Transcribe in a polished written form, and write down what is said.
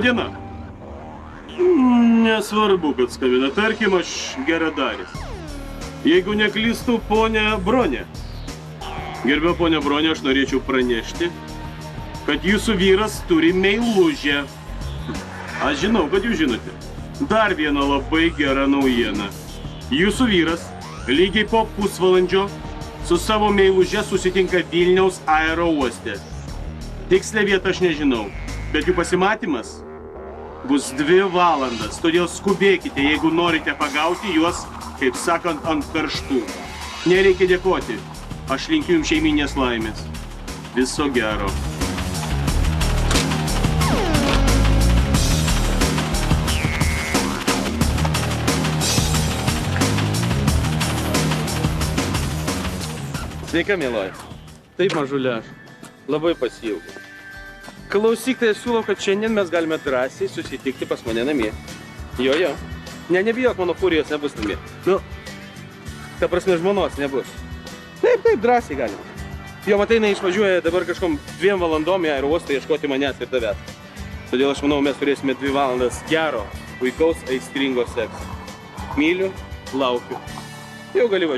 diena. Nesvarbu, kad skambina. Tarkim, aš geradaris. Jeigu neklystu, ponia Bronė. Gerbiau ponia Bronė, aš norėčiau pranešti, kad jūsų vyras turi meilužę. Aš žinau, kad jūs žinote. Dar viena labai gera naujiena. Jūsų vyras lygiai po pusvalandžio su savo meiluže susitinka Vilniaus aerouoste. Tikslę vietą aš nežinau, bet jų pasimatymas bus 2 valandas, todėl skubėkite, jeigu norite pagauti juos, kaip sakant, ant karštų. Nereikia dėkoti, aš linkiu jums šeiminės laimės. Viso gero. Sveika, mieloji. Taip, mažulė, aš labai pasiilgau. Klausyk, tai aš siūlau, kad šiandien mes galime drąsiai susitikti pas mane namie. Jo. Nebijok, mano furijos nebus namie. Nu, ta prasme, žmonos nebus. Taip, drąsiai galime. Jo, matai, neišvažiuoja dabar kažkom 2 valandom į aerouostą ieškoti manęs ir tavęs. Todėl aš manau, mes turėsime 2 valandas gero, puikaus, aistringo sekso. Myliu, laukiu. Jau gali važiuoti.